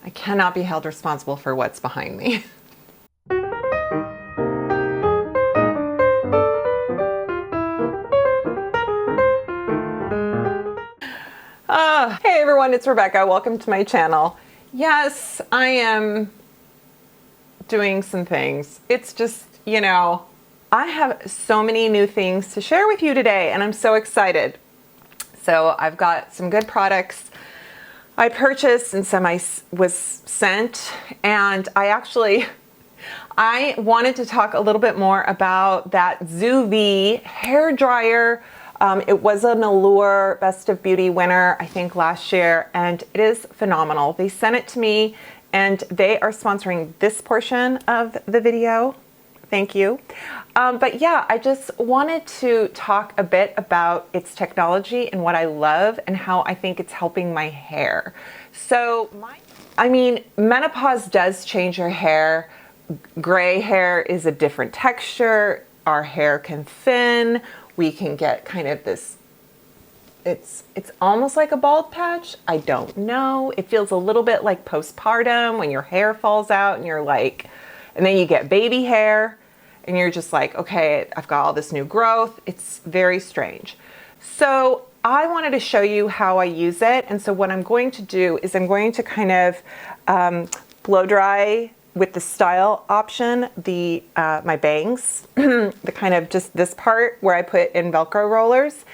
I cannot be held responsible for what's behind me. Hey everyone, it's Rebecca. Welcome to my channel. Yes, I am doing some things. It's just, you know, I have so many new things to share with you today and I'm so excited. So I've got some good products I purchased and some I was sent, and I wanted to talk a little bit more about that Zoovi hair dryer. It was an Allure Best of Beauty winner, I think last year, and it is phenomenal. They sent it to me and they are sponsoring this portion of the video. Thank you. But yeah, I just wanted to talk a bit about its technology and what I love and how I think it's helping my hair. So, menopause does change your hair. Gray hair is a different texture. Our hair can thin. We can get kind of this, it's almost like a bald patch. I don't know. It feels a little bit like postpartum when your hair falls out and you're like, and then you get baby hair. And you're just like, okay, I've got all this new growth. It's very strange. So I wanted to show you how I use it. And so what I'm going to do is I'm going to kind of blow dry with the style option, my bangs, the kind of just this part where I put in Velcro rollers.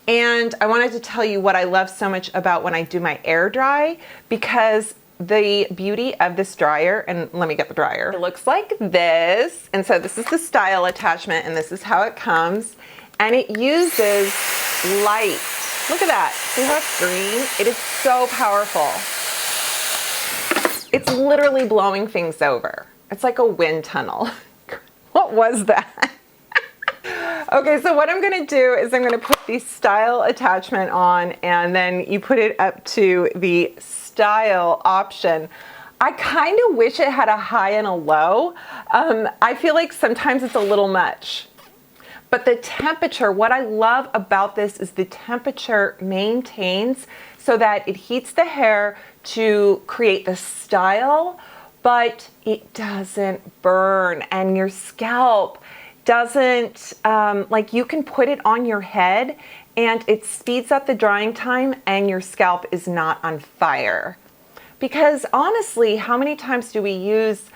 And I wanted to tell you what I love so much about when I do my air dry, because the beauty of this dryer, and let me get the dryer. It looks like this. And so this is the style attachment and this is how it comes. And it uses light. Look at that. See how it's green? It is so powerful. It's literally blowing things over. It's like a wind tunnel. What was that? Okay, so what I'm gonna do is I'm gonna put the style attachment on and then you put it up to the style option. I kind of wish it had a high and a low. I feel like sometimes it's a little much. But the temperature, what I love about this is the temperature maintains so that it heats the hair to create the style, but it doesn't burn, and your scalp doesn't, like you can put it on your head and it speeds up the drying time and your scalp is not on fire. Because honestly, how many times do we use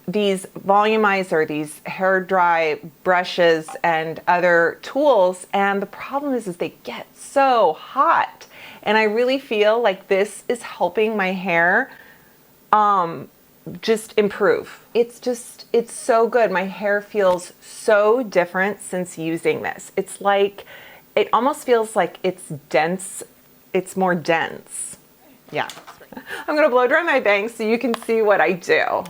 these volumizer, these hair dry brushes and other tools, and the problem is they get so hot. And I really feel like this is helping my hair just improve. It's so good. My hair feels so different since using this. It's like, it almost feels like it's dense. It's more dense. Yeah. I'm gonna blow dry my bangs so you can see what I do.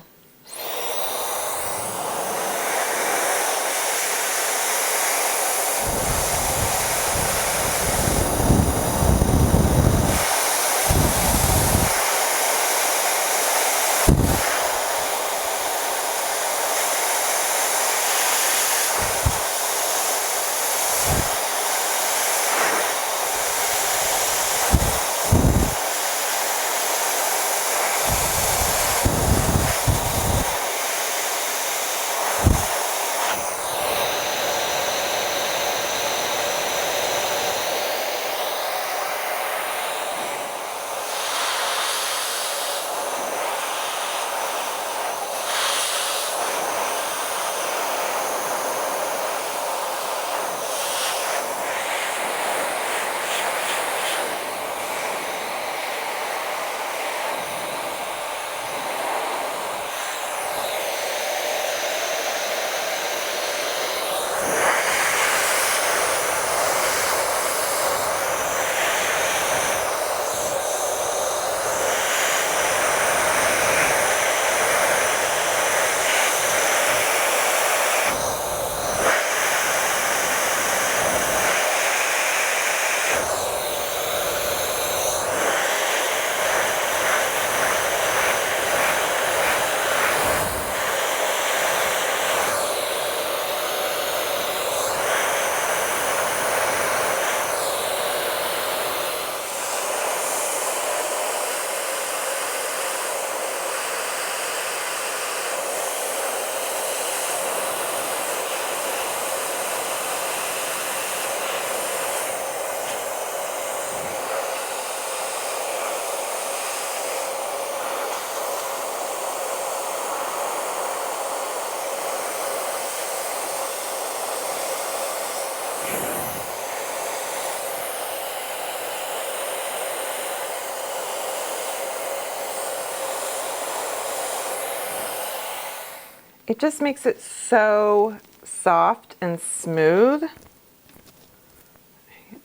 It just makes it so soft and smooth.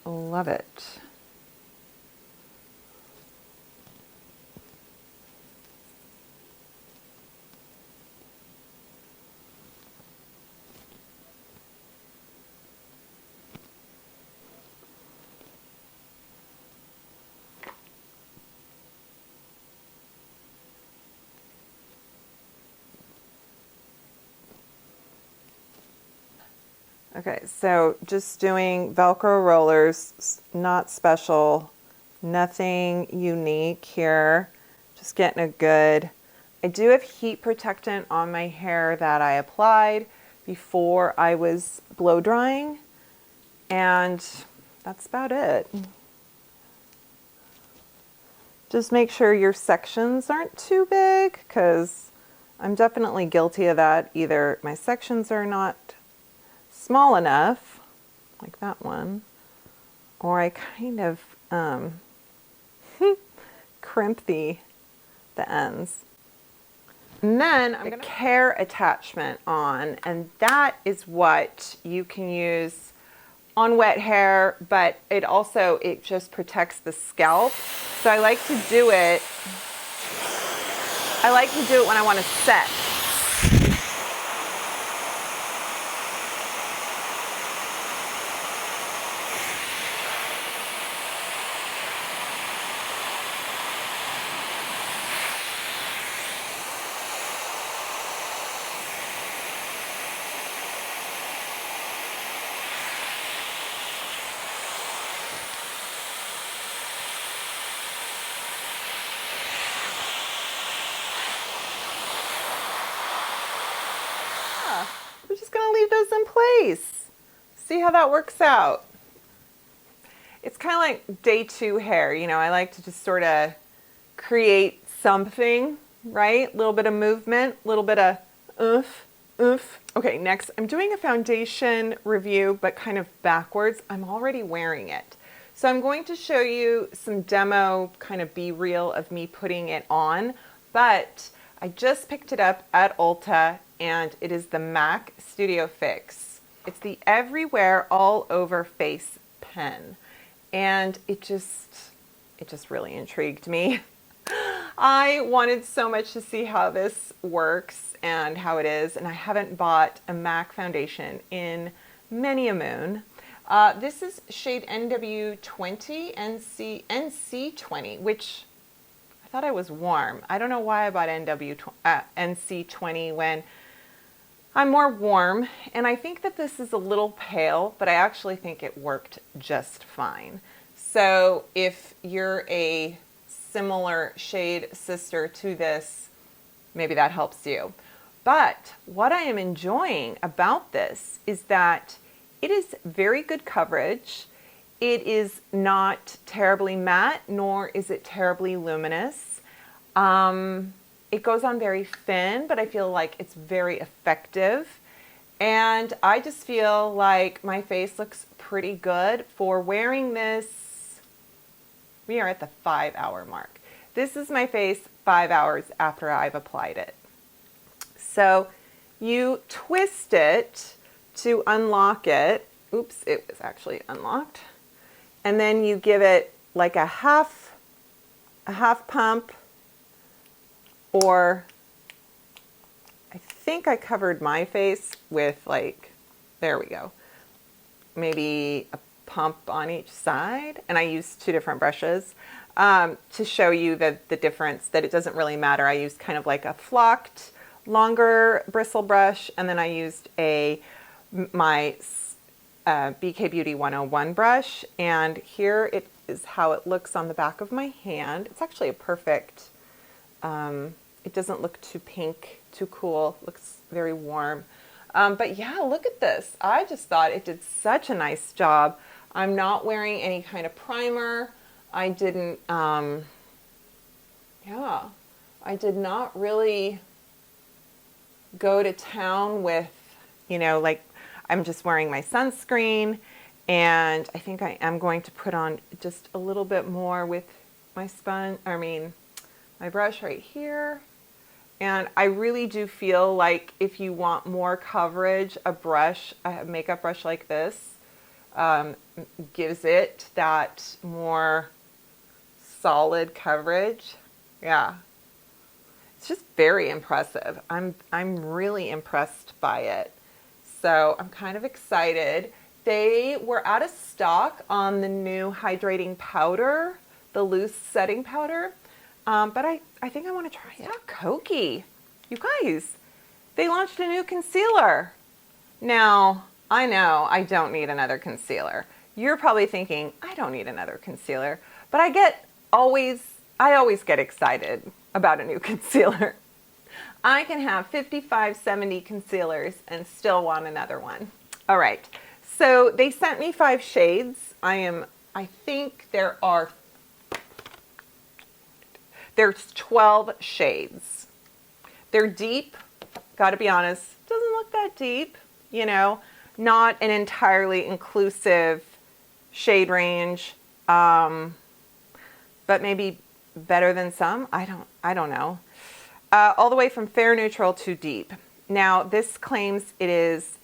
I love it. Okay, so just doing Velcro rollers, not special, nothing unique here. Just getting a good, I do have heat protectant on my hair that I applied before I was blow drying, and that's about it. Just make sure your sections aren't too big, because I'm definitely guilty of that. Either my sections are not small enough, like that one, or I kind of crimp the ends. And then I'm going to hair attachment on, and that is what you can use on wet hair, but it just protects the scalp. So I like to do it when I want to set. We're just going to leave those in place. See how that works out. It's kind of like day 2 hair. You know, I like to just sort of create something, right? A little bit of movement, a little bit of oomph, oomph. Okay, next I'm doing a foundation review, but kind of backwards. I'm already wearing it. So I'm going to show you some demo kind of be-real of me putting it on, but I just picked it up at Ulta, and it is the MAC Studio Fix. It's the Everywhere All Over Face pen, and it just really intrigued me. I wanted so much to see how this works and how it is, and I haven't bought a MAC foundation in many a moon. This is shade NW20, NC20, which I thought I was warm. I don't know why I bought NC20 when I'm more warm, and I think that this is a little pale, but I actually think it worked just fine. So if you're a similar shade sister to this, maybe that helps you. But what I am enjoying about this is that it is very good coverage. It is not terribly matte, nor is it terribly luminous. It goes on very thin, but I feel like it's very effective. And I just feel like my face looks pretty good for wearing this. We are at the 5-hour mark. This is my face 5 hours after I've applied it. So you twist it to unlock it. Oops, it was actually unlocked. And then you give it like a half pump, or I think I covered my face with, like, there we go, maybe a pump on each side. And I used 2 different brushes to show you the difference, that it doesn't really matter. I used kind of like a flocked, longer bristle brush, and then I used my BK Beauty 101 brush, and here it is how it looks on the back of my hand. It's actually a perfect, it doesn't look too pink, too cool, it looks very warm. But yeah, look at this. I just thought it did such a nice job. I'm not wearing any kind of primer. I didn't, I did not really go to town with, you know, like, I'm just wearing my sunscreen, and I think I am going to put on just a little bit more with my my brush right here. And I really do feel like if you want more coverage, a makeup brush like this, gives it that more solid coverage. Yeah. It's just very impressive. I'm really impressed by it. So I'm kind of excited. They were out of stock on the new hydrating powder, the loose setting powder. But I think I want to try it. It's Koki. You guys, they launched a new concealer. Now, I know I don't need another concealer. You're probably thinking, I don't need another concealer. But I always get excited about a new concealer. I can have 55, 70 concealers and still want another one. All right, so they sent me 5 shades. I think there's 12 shades. They're deep, gotta be honest, doesn't look that deep, you know, not an entirely inclusive shade range, but maybe better than some, I don't know. All the way from fair, neutral to deep. Now, this claims it is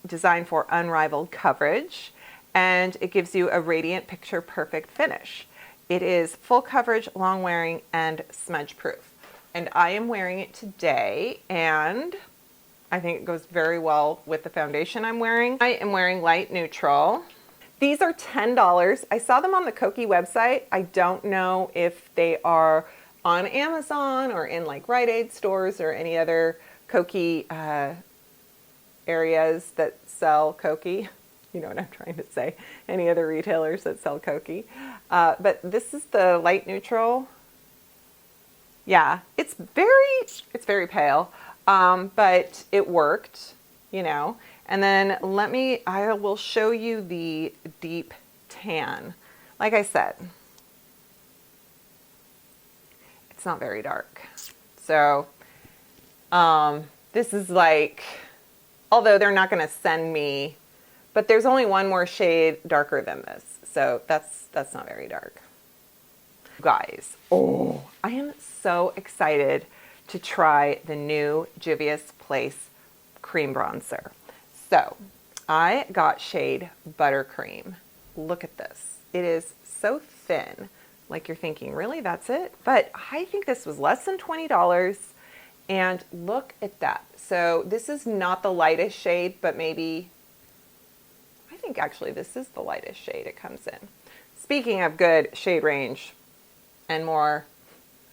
designed for unrivaled coverage, and it gives you a radiant, picture perfect finish. It is full coverage, long wearing, and smudge proof. And I am wearing it today, and I think it goes very well with the foundation I'm wearing. I am wearing light neutral. These are $10. I saw them on the Koki website. I don't know if they are on Amazon or in like Rite Aid stores or any other Koki areas that sell Koki. You know what I'm trying to say. Any other retailers that sell Koki. But this is the light neutral. Yeah, it's very pale, but it worked, you know. And then I will show you the deep tan. Like I said, it's not very dark. So this is like, although they're not going to send me, but there's only one more shade darker than this. So that's not very dark. Guys, I am so excited to try the new Juvia's Place cream bronzer. So I got shade Buttercream. Look at this. It is so thin. Like you're thinking, really, that's it? But I think this was less than $20. And look at that. So this is not the lightest shade, but maybe, I think actually this is the lightest shade it comes in. Speaking of good shade range and more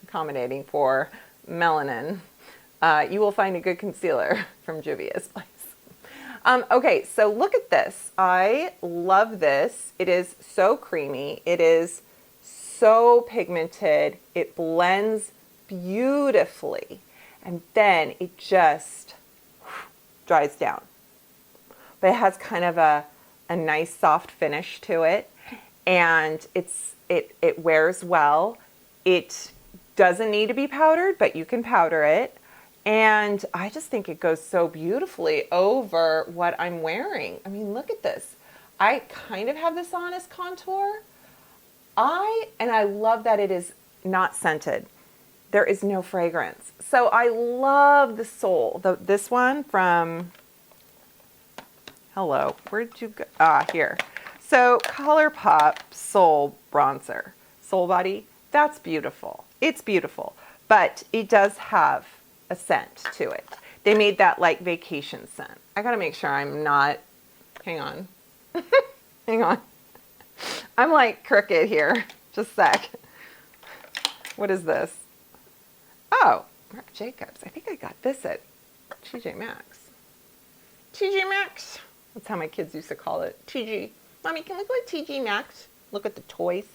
accommodating for melanin, you will find a good concealer from Juvia's Place. Okay, so look at this. I love this. It is so creamy. It is so pigmented. It blends beautifully. And then it just dries down. But it has kind of a nice soft finish to it. And it wears well. It doesn't need to be powdered, but you can powder it. And I just think it goes so beautifully over what I'm wearing. I mean, look at this. I kind of have this on as contour. And I love that it is not scented. There is no fragrance. So I love the Soul. This one from, hello, where'd you go? Here. So ColourPop Soul Bronzer. Soul Body, that's beautiful. It's beautiful, but it does have a scent to it. They made that like vacation scent. I gotta make sure I'm not, hang on. Hang on. I'm like crooked here. Just a sec. What is this? Oh, Marc Jacobs. I think I got this at TJ Maxx. TJ Maxx. That's how my kids used to call it. TG. Mommy, can we go to TJ Maxx? Look at the toys.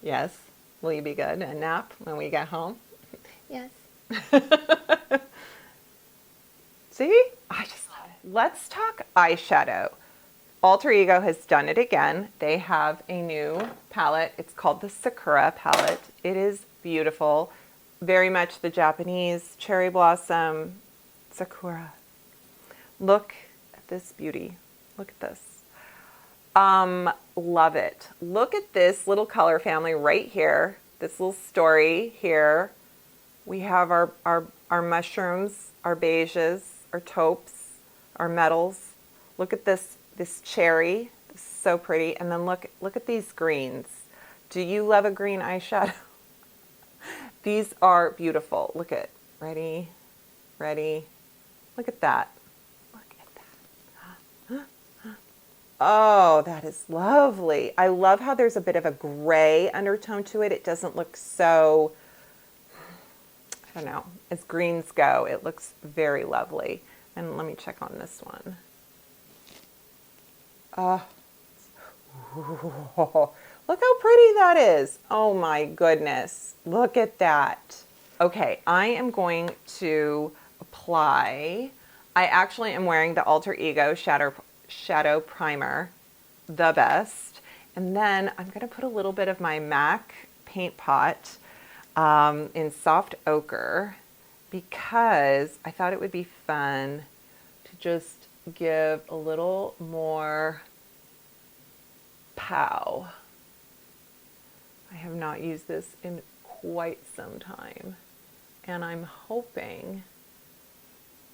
Yes. Will you be good and nap when we get home? Yes. See? I just love it. Let's talk eyeshadow. Alter Ego has done it again. They have a new palette. It's called the Sakura palette. It is beautiful. Very much the Japanese cherry blossom Sakura. Look at this beauty. Look at this. Love it. Look at this little color family right here. This little story here. We have our mushrooms, our beiges, our taupes, our metals. Look at this cherry. This is so pretty. And then look at these greens. Do you love a green eyeshadow? These are beautiful. Look at, ready? Look at that. Look at that. Oh, that is lovely. I love how there's a bit of a gray undertone to it. It doesn't look so, I don't know, as greens go. It looks very lovely. And let me check on this one. Look how pretty that is. Oh my goodness. Look at that. Okay, I am going to apply. I actually am wearing the Alter Ego Shadow Primer, the best. And then I'm going to put a little bit of my MAC Paint Pot in Soft Ochre because I thought it would be fun to just give a little more pow. I have not used this in quite some time, and I'm hoping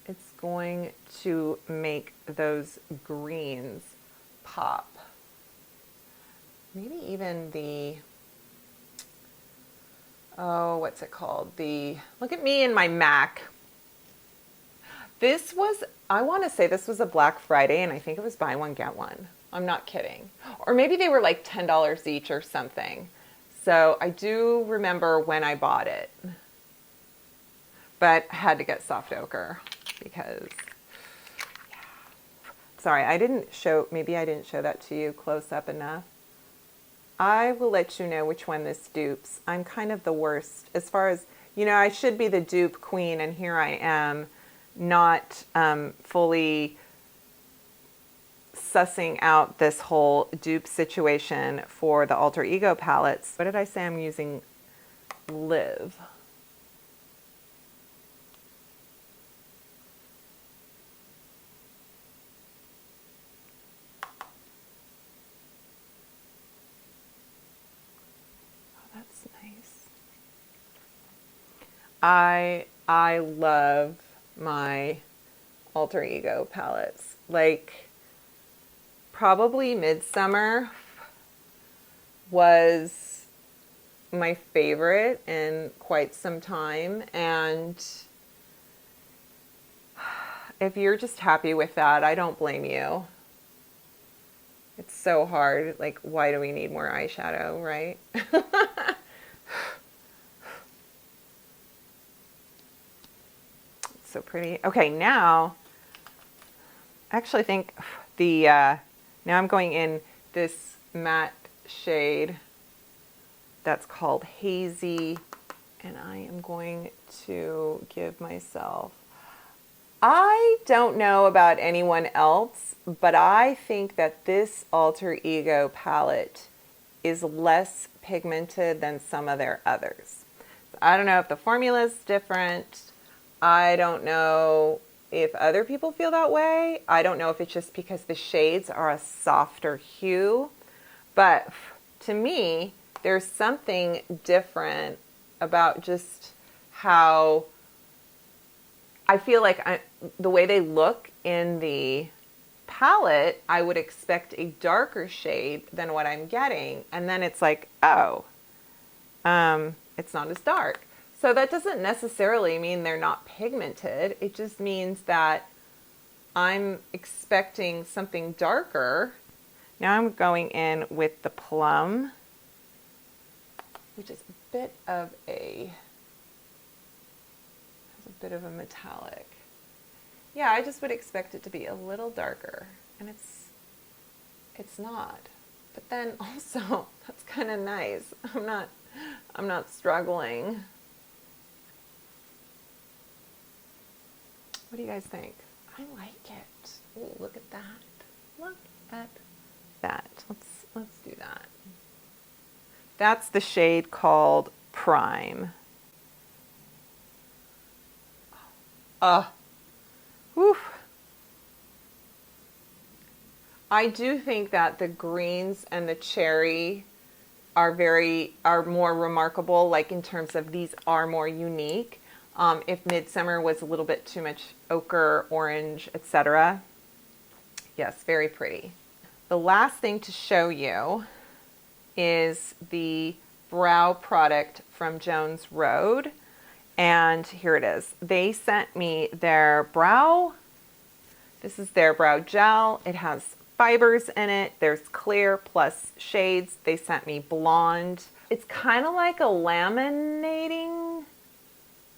it's going to make those greens pop. Maybe even the, oh, what's it called? Look at me in my MAC. This was, I want to say this was a Black Friday, and I think it was buy one, get one. I'm not kidding. Or maybe they were like $10 each or something. So I do remember when I bought it, but I had to get soft ochre because, yeah. Sorry, maybe I didn't show that to you close up enough. I will let you know which one this dupes. I'm kind of the worst as far as, I should be the dupe queen, and here I am not fully sussing out this whole dupe situation for the Alter Ego palettes. What did I say? I'm using Live. Oh, that's nice. I love my Alter Ego palettes. Like, probably Midsummer was my favorite in quite some time, and if you're just happy with that, I don't blame you. It's so hard. Like, why do we need more eyeshadow, right? It's so pretty. Okay, now I actually think now I'm going in this matte shade that's called Hazy, and I am going to give myself, I don't know about anyone else, but I think that this Alter Ego palette is less pigmented than some of their others. I don't know if the formula is different. I don't know if other people feel that way. I don't know if it's just because the shades are a softer hue, but to me, there's something different about just how I feel like the way they look in the palette, I would expect a darker shade than what I'm getting. And then it's like, oh, it's not as dark. So that doesn't necessarily mean they're not pigmented. It just means that I'm expecting something darker. Now I'm going in with the Plum, which is a bit of a metallic. Yeah, I just would expect it to be a little darker, and it's not. But then also, that's kind of nice. I'm not struggling. What do you guys think? I like it. Ooh, look at that. Look at that. Let's do that. That's the shade called Prime. Whew. I do think that the greens and the cherry are more remarkable, like in terms of these are more unique. If Midsummer was a little bit too much ochre, orange, etc. Yes, very pretty. The last thing to show you is the brow product from Jones Road. And here it is. They sent me their brow. This is their brow gel. It has fibers in it. There's clear plus shades. They sent me blonde. It's kind of like a laminating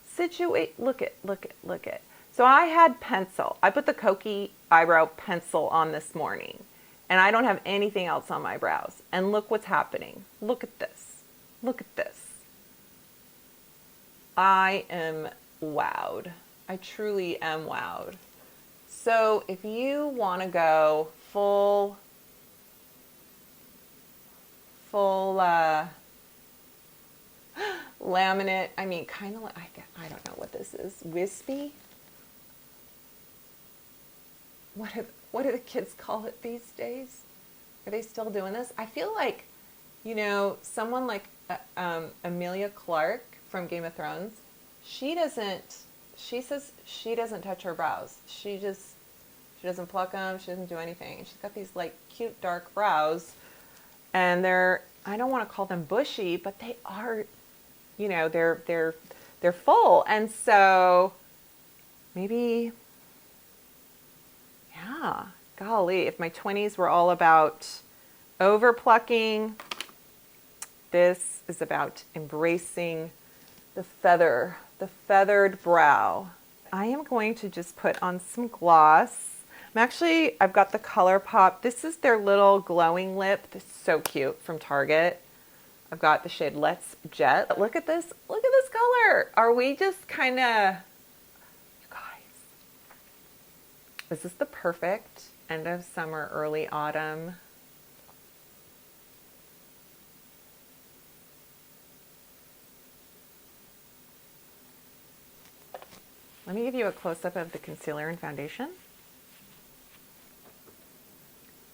situation. Look it. So I had pencil. I put the Koki eyebrow pencil on this morning, and I don't have anything else on my brows. And look what's happening. Look at this. Look at this. I am wowed. I truly am wowed. So if you want to go full laminate, I mean, kind of like, I don't know what this is, wispy? What do the kids call it these days? Are they still doing this? I feel like, you know, someone like Emilia Clarke from Game of Thrones, she says she doesn't touch her brows. She doesn't pluck them. She doesn't do anything. She's got these like cute dark brows, and I don't want to call them bushy, but they are, you know, they're full. And so maybe, yeah, golly, if my 20s were all about over plucking, this is about embracing the feathered brow. I am going to just put on some gloss. I've got the ColourPop. This is their little glowing lip. This is so cute, from Target. I've got the shade Let's Jet. Look at this. Look at this color. Are we just kind of, you guys, this is the perfect end of summer, early autumn. Let me give you a close-up of the concealer and foundation.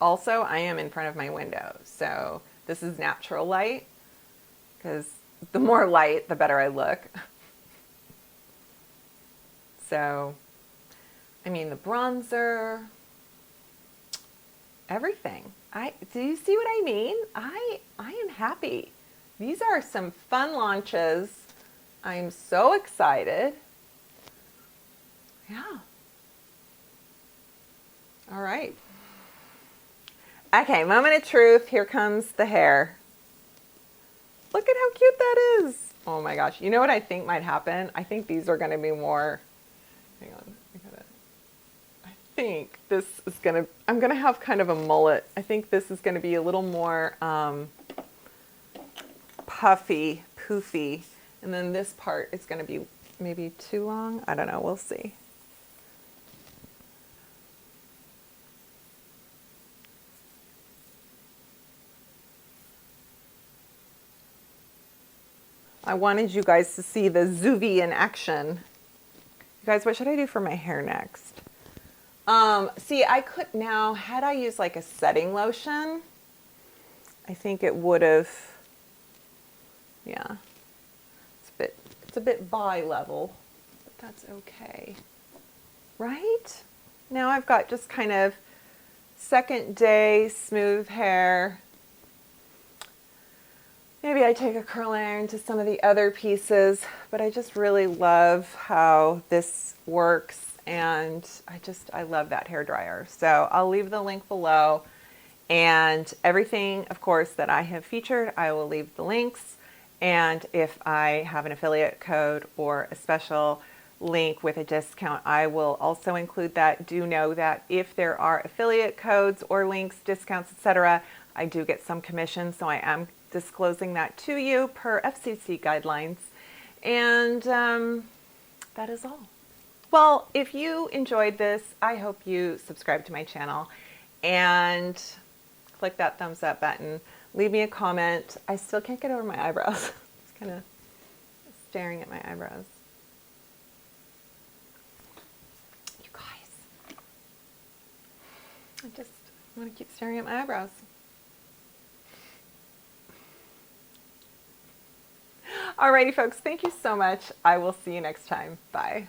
Also, I am in front of my window, so this is natural light, because the more light, the better I look. So, I mean, the bronzer, everything. Do you see what I mean? I am happy. These are some fun launches. I'm so excited. Yeah. All right. Okay, moment of truth. Here comes the hair. Look at how cute that is. Oh my gosh. You know what I think might happen? I think these are going to be more, hang on. I think this is going to, I'm going to have kind of a mullet. I think this is going to be a little more puffy, poofy. And then this part is going to be maybe too long. I don't know. We'll see. I wanted you guys to see the Zoovi in action. You guys, what should I do for my hair next? See, I could now, had I used like a setting lotion, I think it would have, yeah. It's a bit bi-level, but that's okay. Right? Now I've got just kind of second day smooth hair. Maybe I take a curl iron to some of the other pieces, but I just really love how this works, and I love that hair dryer. So I'll leave the link below, and everything, of course, that I have featured, I will leave the links. And if I have an affiliate code or a special link with a discount, I will also include that. Do know that if there are affiliate codes or links, discounts, etc., I do get some commission, so I am disclosing that to you per FCC guidelines. And that is all. Well, if you enjoyed this, I hope you subscribe to my channel and click that thumbs up button. Leave me a comment. I still can't get over my eyebrows. It's kind of staring at my eyebrows. You guys, I just want to keep staring at my eyebrows. Alrighty, folks, thank you so much. I will see you next time. Bye.